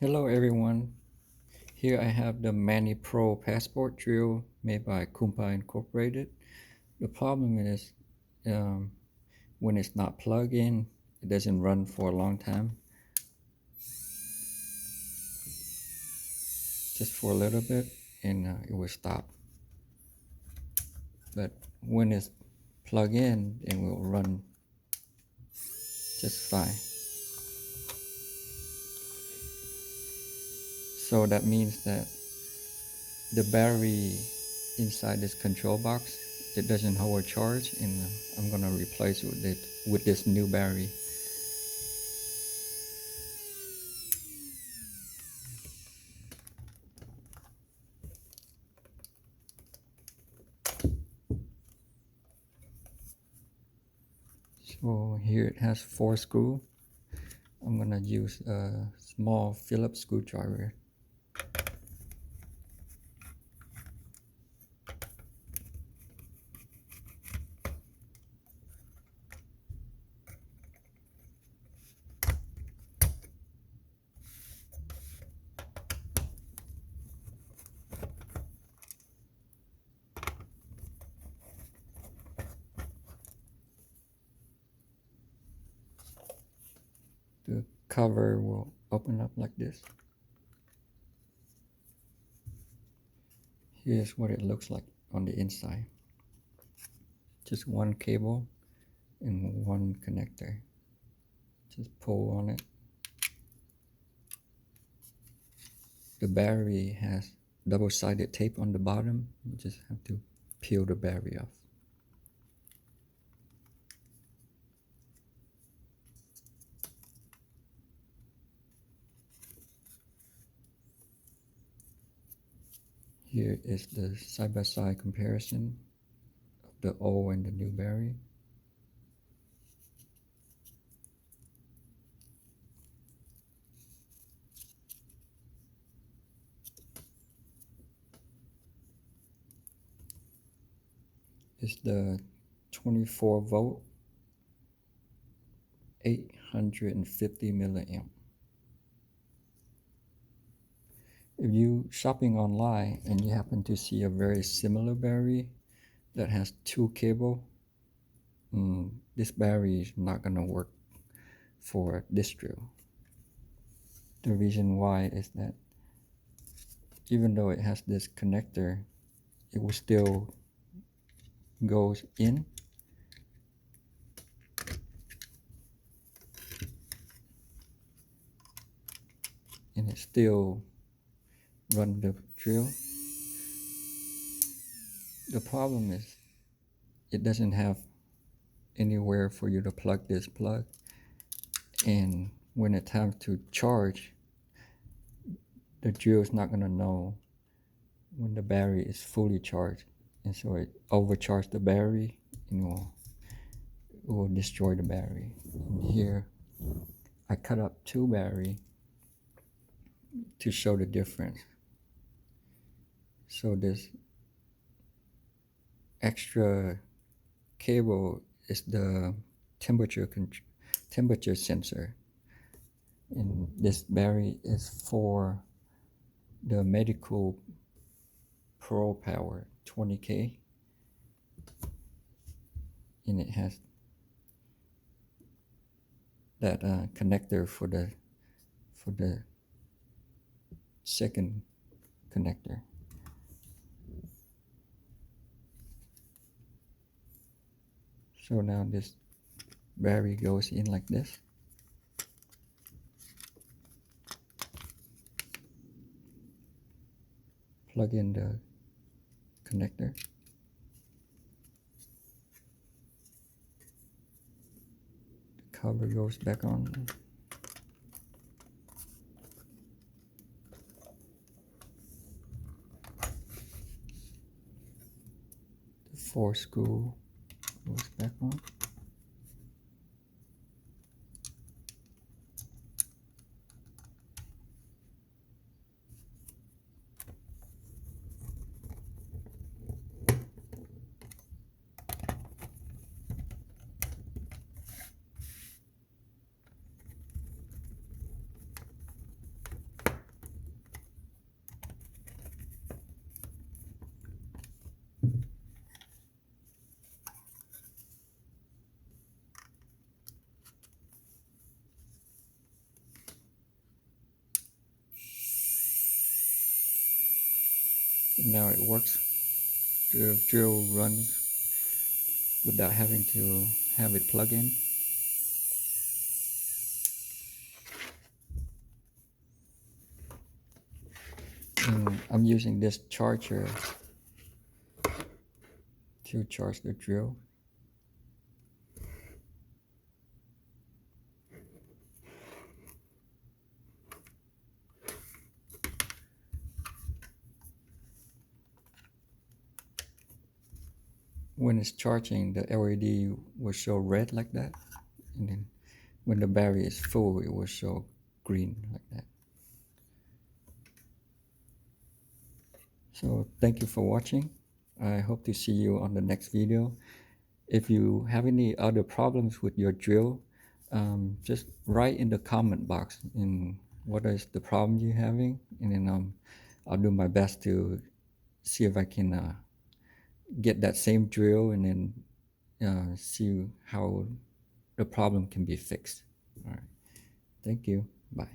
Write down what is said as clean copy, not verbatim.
Hello everyone, here I have the ManiPro passport drill made by KUPA Incorporated. The problem is um, when it's not plugged in, it doesn't run for a long time, just for a little bit, and it will stop. But when it's plugged in, it will run just fine. So that means that the battery inside this control box, it doesn't hold a charge, and I'm gonna replace it with this new battery. So here it has 4 screws. I'm gonna use a small Phillips screwdriver. The cover will open up like this. Here's what it looks like on the inside. Just one cable and one connector. Just pull on it. The battery has double-sided tape on the bottom. You just have to peel the battery off. Here is the side-by-side comparison of the old and the new battery. It's the 24 volt 850 milliamp. If you shopping online and you happen to see a very similar battery that has 2 cable, this battery is not gonna work for this drill. The reason why is that even though it has this connector, it will still goes in and it still run the drill. The problem is it doesn't have anywhere for you to plug this plug, and when it's time to charge, the drill is not going to know when the battery is fully charged, and so it overcharged the battery and it will destroy the battery. And here I cut up 2 batteries to show the difference. So this extra cable is the temperature sensor, and this battery is for the medical Pro Power 20K, and it has that connector for the second connector. So now this battery goes in like this. Plug in the connector. The cover goes back on. The 4 screw goes back on. Now it works. The drill runs without having to have it plug in. And I'm using this charger to charge the drill. When it's charging, the LED will show red like that, and then when the battery is full, it will show green like that. So thank you for watching. I hope to see you on the next video. If you have any other problems with your drill, just write in the comment box in what is the problem you're having, and then I'll do my best to see if I can get that same drill and then see how the problem can be fixed. All right. Thank you. Bye.